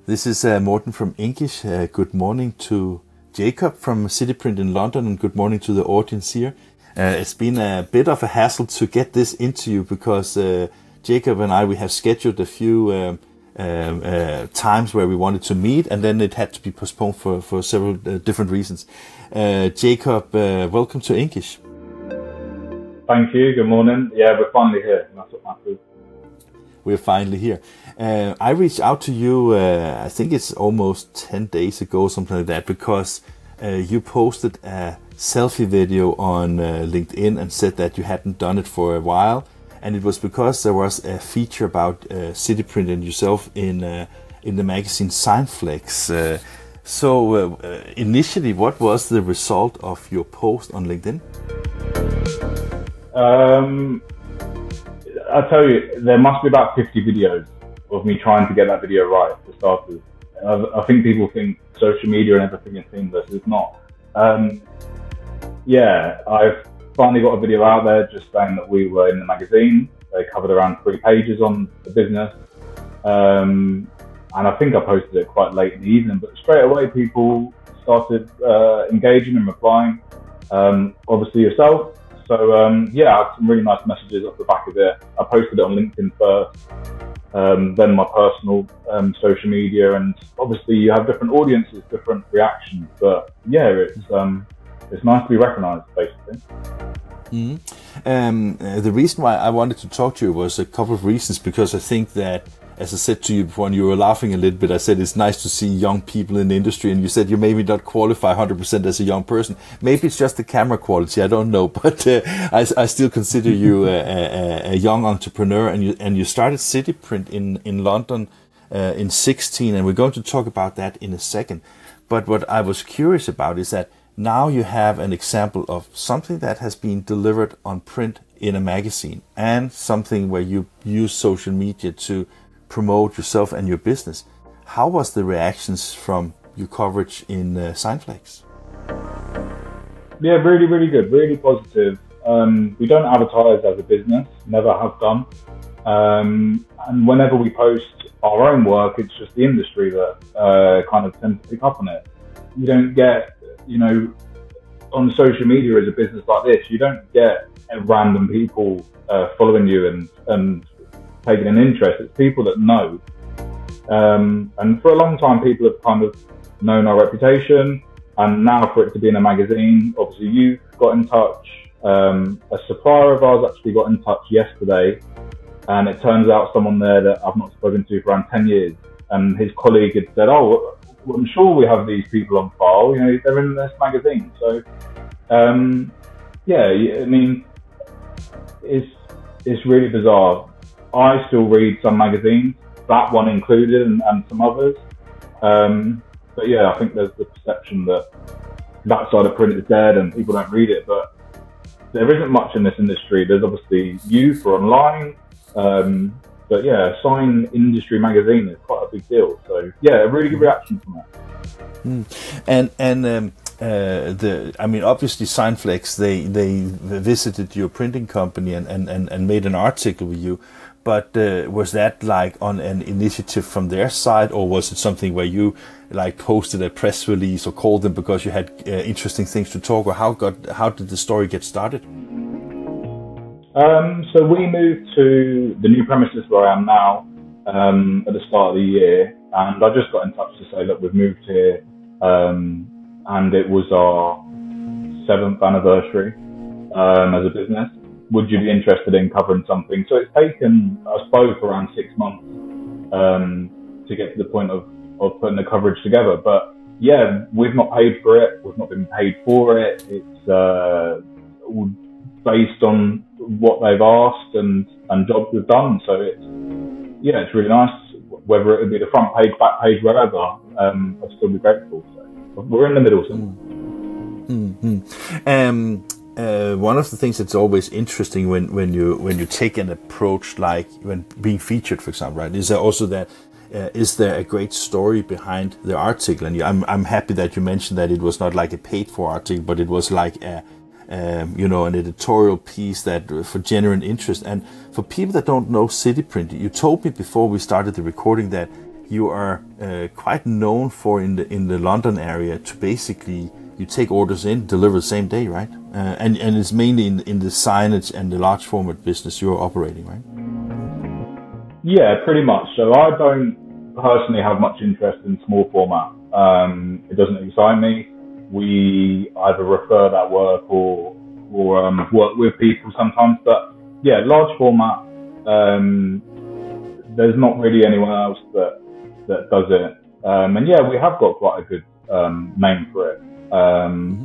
This is Morten from INKISH. Good morning to Jacob from Citiprint in London, and good morning to the audience here. It's been a bit of a hassle to get this into you because Jacob and we have scheduled a few times where we wanted to meet, and then it had to be postponed for several different reasons. Jacob, welcome to INKISH. Thank you. Good morning. Yeah, we're finally here. That's what matters. We're finally here. I reached out to you, I think it's almost 10 days ago, something like that, because you posted a selfie video on LinkedIn and said that you hadn't done it for a while. And it was because there was a feature about Citiprint and yourself in the magazine SignLink. So initially, what was the result of your post on LinkedIn? I'll tell you, there must be about 50 videos of me trying to get that video right, for starters. I think people think social media and everything is seamless. It's not. Yeah, I've finally got a video out there just saying that we were in the magazine. They covered around 3 pages on the business. And I think I posted it quite late in the evening, but straight away people started engaging and replying. Obviously yourself. So yeah, I had some really nice messages off the back of it. I posted it on LinkedIn first, then my personal social media, and obviously you have different audiences, different reactions. But yeah, it's nice to be recognised, basically. Mm-hmm. The reason why I wanted to talk to you was a couple of reasons, because I think that, as I said to you before, and you were laughing a little bit, I said it's nice to see young people in the industry, and you said you maybe not qualify 100% as a young person. Maybe it's just the camera quality, I don't know, but I still consider you a young entrepreneur, and you started Citiprint in London in 2016, and we're going to talk about that in a second. But what I was curious about is that now you have an example of something that has been delivered on print in a magazine, and something where you use social media to promote yourself and your business. How was the reactions from your coverage in SignLink? Yeah, really, really good, really positive. We don't advertise as a business, never have done. And whenever we post our own work, it's just the industry that kind of tends to pick up on it. You don't get, on social media as a business like this, you don't get random people following you and taking an interest. It's people that know. And for a long time, people have kind of known our reputation. And now for it to be in a magazine, obviously you got in touch. A supplier of ours actually got in touch yesterday. And it turns out someone there that I've not spoken to for around 10 years. And his colleague had said, oh, well, I'm sure we have these people on file. They're in this magazine. So, yeah, I mean, it's really bizarre. I still read some magazines, that one included, and some others. But yeah, I think there's the perception that side of print is dead and people don't read it. But there isn't much in this industry. There's obviously you for online. But yeah, Sign Industry magazine is quite a big deal. So yeah, a really good reaction from that. I mean, obviously SignLink, they visited your printing company and made an article with you. But was that like on an initiative from their side, or was it something where you like posted a press release or called them because you had interesting things to talk, or how did the story get started? So we moved to the new premises where I am now at the start of the year, and I just got in touch to say, look, we've moved here, and it was our 7th anniversary as a business. Would you be interested in covering something? So it's taken, I suppose, around 6 months to get to the point of putting the coverage together. But yeah, we've not paid for it. We've not been paid for it. It's based on what they've asked and jobs we've done. So it's really nice. Whether it would be the front page, back page, whatever, I'd still be grateful. So we're in the middle. One of the things that's always interesting when you take an approach like when being featured, for example, right, is there also that is there a great story behind the article? And I'm happy that you mentioned that it was not like a paid for article, but it was like an editorial piece that for genuine interest. And for people that don't know Citiprint, you told me before we started the recording that you are quite known for in the London area to basically you take orders in, deliver the same day, right? And it's mainly in the signage and the large format business you're operating, right? Yeah, pretty much. So I don't personally have much interest in small format. It doesn't excite me. We either refer that work or work with people sometimes. But yeah, large format, there's not really anyone else that does it. And yeah, we have got quite a good name for it.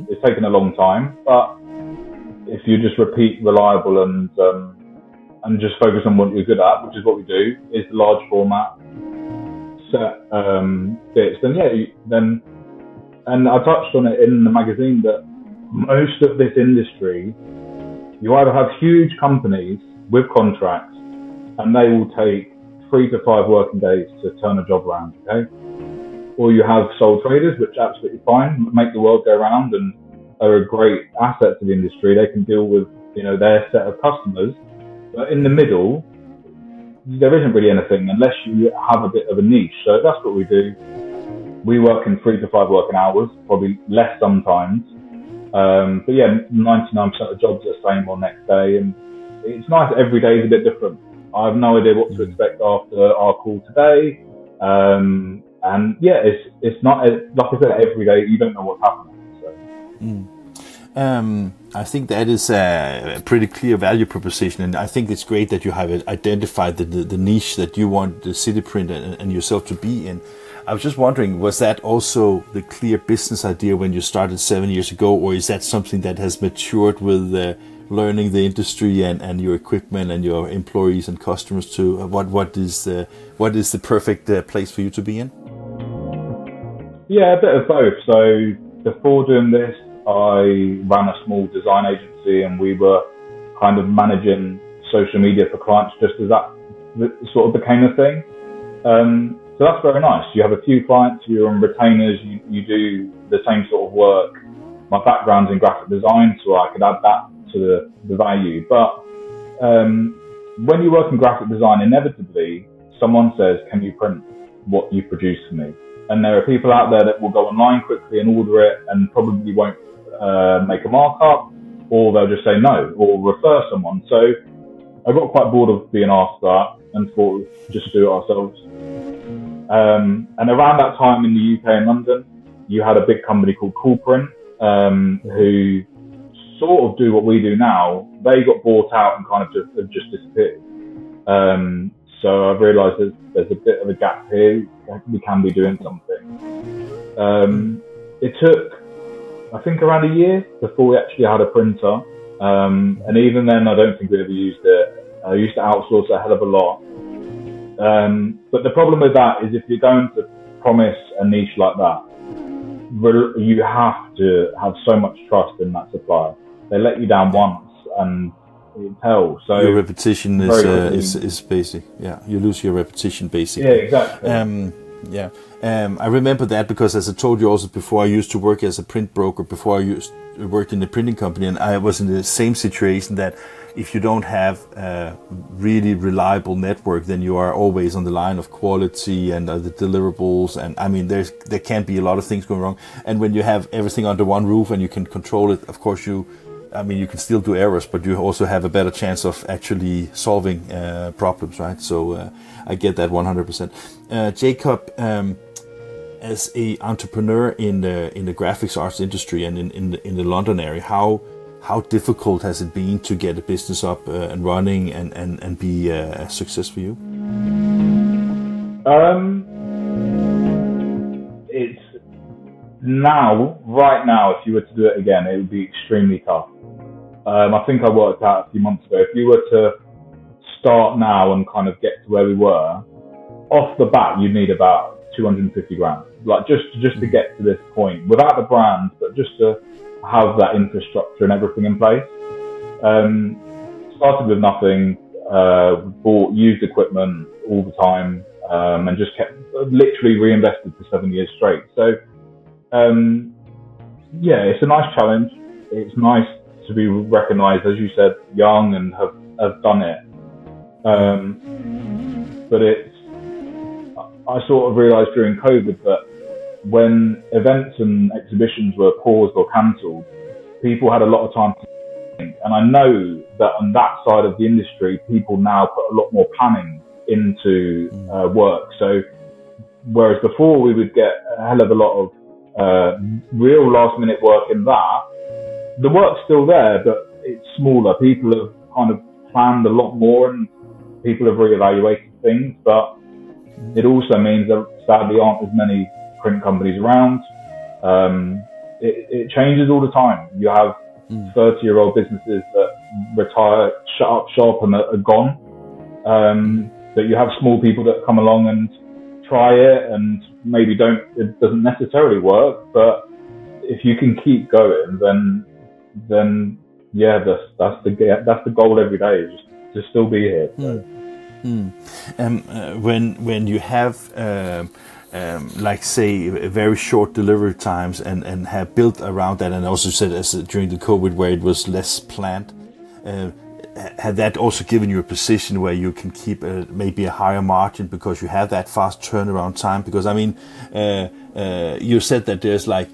It's taken a long time, but if you just repeat reliable and just focus on what you're good at, which is what we do, is the large format set bits, then yeah, and I touched on it in the magazine that most of this industry, you either have huge companies with contracts, and they will take 3 to 5 working days to turn a job around, okay? Or you have sole traders, which are absolutely fine, make the world go round and are a great asset to the industry. They can deal with, their set of customers. But in the middle, there isn't really anything unless you have a bit of a niche. So that's what we do. We work in 3 to 5 working hours, probably less sometimes. But yeah, 99% of jobs are the same on next day. And it's nice, every day is a bit different. I have no idea what to expect after our call today. And yeah, it's not, like I said, every day you don't know what's happening. So. I think that is a pretty clear value proposition, and I think it's great that you have identified the niche that you want the Citiprint and yourself to be in. I was just wondering, was that also the clear business idea when you started 7 years ago, or is that something that has matured with learning the industry and your equipment and your employees and customers too? What is the perfect place for you to be in? Yeah, a bit of both. So before doing this, I ran a small design agency, and we were kind of managing social media for clients just as that sort of became a thing. So that's very nice. You have a few clients, you're on retainers, you do the same sort of work. My background's in graphic design, so I could add that to the value. But when you work in graphic design, inevitably someone says, "Can you print what you produce for me?" And there are people out there that will go online quickly and order it and probably won't make a markup, or they'll just say no, or refer someone. So I got quite bored of being asked that and thought we'd just do it ourselves. And around that time in the UK and London, you had a big company called Citiprint, who sort of do what we do now. They got bought out and kind of just disappeared. So I've realised there's a bit of a gap here. We can be doing something. It took, I think, around a year before we actually had a printer. And even then, I don't think we ever used it. I used to outsource a hell of a lot. But the problem with that is if you're going to promise a niche like that, you have to have so much trust in that supplier. They let you down once and it tells. So your repetition is basic. Yeah, you lose your repetition basically. Yeah, exactly. I remember that because, as I told you also before, I used to work as a print broker before I worked in the printing company, and I was in the same situation that if you don't have a really reliable network, then you are always on the line of quality and the deliverables. And I mean, there can be a lot of things going wrong. And when you have everything under one roof and you can control it, of course you can still do errors, but you also have a better chance of actually solving problems, right? So I get that 100%. Jacob, as a entrepreneur in the graphics arts industry and in the London area, how difficult has it been to get a business up and running and be a success for you? It's right now, if you were to do it again, it would be extremely tough. I think I worked out a few months ago, if you were to start now and kind of get to where we were, off the bat, you'd need about 250 grand. Like just to get to this point, without the brand, but just to have that infrastructure and everything in place. Started with nothing, bought used equipment all the time, and just kept literally reinvested for 7 years straight. So, it's a nice challenge. It's nice to be recognised, as you said, young and have done it. But I sort of realised during COVID that when events and exhibitions were paused or cancelled, people had a lot of time to think. And I know that on that side of the industry, people now put a lot more planning into work. So whereas before we would get a hell of a lot of real last minute work in that, the work's still there, but it's smaller. People have kind of planned a lot more and people have reevaluated things, but it also means that sadly aren't as many print companies around. It changes all the time. You have 30-year-old businesses that retire, shut up shop and are gone. But you have small people that come along and try it and maybe it doesn't necessarily work, but if you can keep going, then yeah, that's the goal every day, is just to still be here. So. When you have like say very short delivery times and have built around that, and also said as during the COVID where it was less planned, had that also given you a position where you can keep maybe a higher margin because you have that fast turnaround time? Because I mean, you said that there's like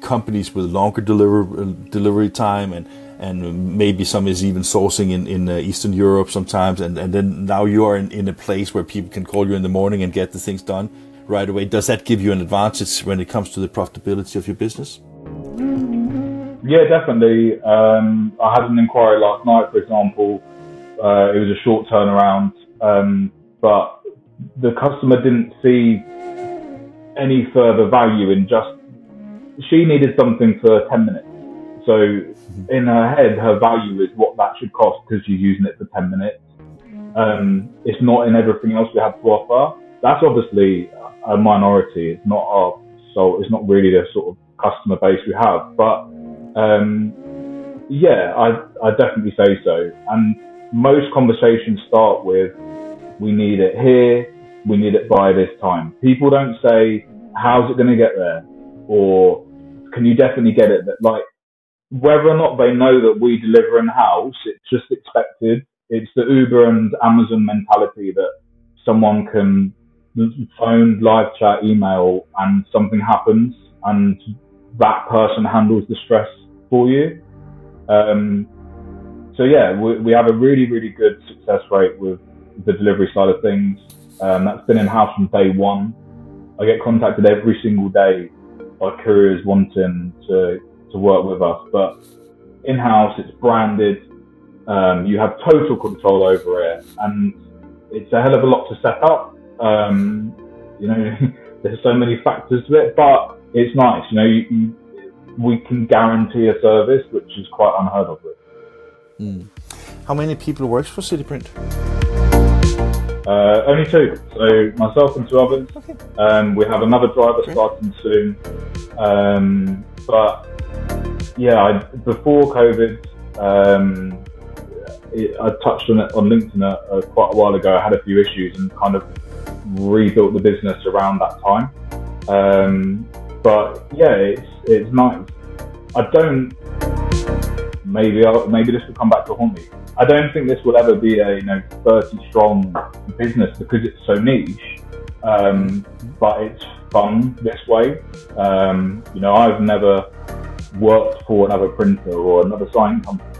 companies with longer delivery time, and maybe some is even sourcing in Eastern Europe sometimes, and then now you are in a place where people can call you in the morning and get the things done right away. Does that give you an advantage when it comes to the profitability of your business? Yeah, definitely. I had an inquiry last night, for example. It was a short turnaround, but the customer didn't see any further value in she needed something for 10 minutes. So in her head, her value is what that should cost because she's using it for 10 minutes. It's not in everything else we have to offer. That's obviously a minority. It's not it's not really the sort of customer base we have, but yeah, I definitely say so. And most conversations start with, we need it here, we need it by this time. People don't say, how's it going to get there? Or can you definitely get it? Like, whether or not they know that we deliver in-house, it's just expected. It's the Uber and Amazon mentality that someone can phone, live chat, email, and something happens, and that person handles the stress for you. So yeah, we have a really, really good success rate with the delivery side of things. That's been in-house from day one. I get contacted every single day by couriers wanting to work with us, but in-house it's branded. You have total control over it, and it's a hell of a lot to set up. There's so many factors to it, but it's nice. We can guarantee a service, which is quite unheard of. How many people works for Citiprint? Only two. So myself and two others. Okay. We have another driver starting soon. But yeah, before COVID, I touched on it on LinkedIn quite a while ago. I had a few issues and kind of rebuilt the business around that time. But yeah, it's nice. Maybe this will come back to haunt me. I don't think this will ever be a 30 strong business because it's so niche. But it's fun this way. I've never worked for another printer or another sign company.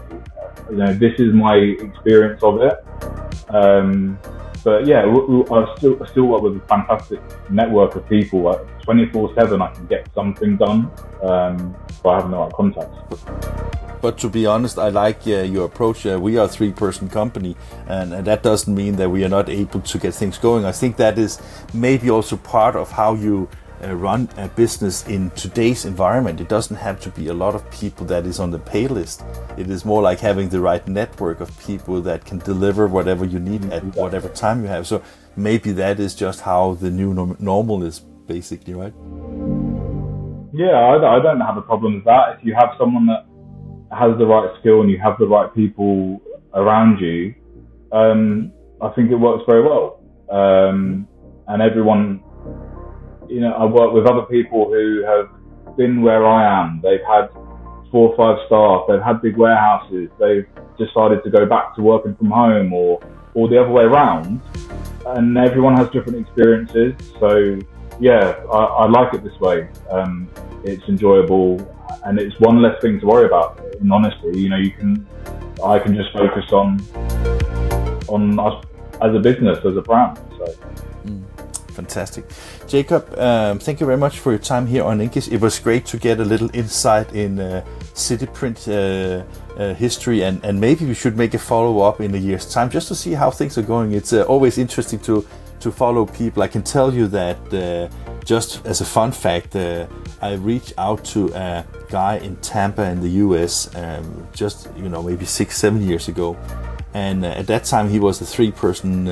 This is my experience of it. But yeah, I still work with a fantastic network of people. 24/7, I can get something done if I have the right contacts. But to be honest, I like your approach. We are a 3-person company, and that doesn't mean that we are not able to get things going. I think that is maybe also part of how you run a business in today's environment. It doesn't have to be a lot of people that is on the pay list. It is more like having the right network of people that can deliver whatever you need at whatever time you have. So maybe that is just how the new normal is, basically, right? Yeah, I don't have a problem with that. If you have someone that has the right skill and you have the right people around you, I think it works very well. And everyone, I work with other people who have been where I am. They've had 4 or 5 staff, they've had big warehouses, they've decided to go back to working from home, or the other way around, and everyone has different experiences. So yeah, I like it this way. It's enjoyable, and it's one less thing to worry about. In honesty, you know, I can just focus on us as a business, as a brand. So. Fantastic. Jacob, thank you very much for your time here on INKISH. It was great to get a little insight in Citiprint history, and maybe we should make a follow-up in a year's time just to see how things are going. It's always interesting to follow people. I can tell you that just as a fun fact, I reached out to a guy in Tampa in the US just, you know, maybe 6-7 years ago. And at that time he was a 3-person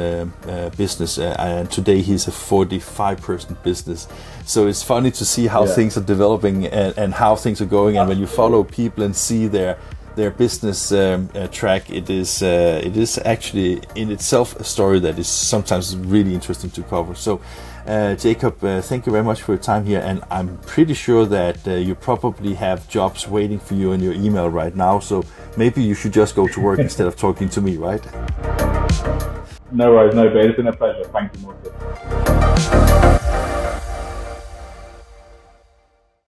business, and today he's a 45-person business. So it's funny to see how things are developing and how things are going. And when you follow people and see their business track, it is actually in itself a story that is sometimes really interesting to cover. So Jacob, thank you very much for your time here, and I'm pretty sure that you probably have jobs waiting for you in your email right now, so maybe you should just go to work instead of talking to me, right? No worries, no, but it's been a pleasure. Thank you, Marcus.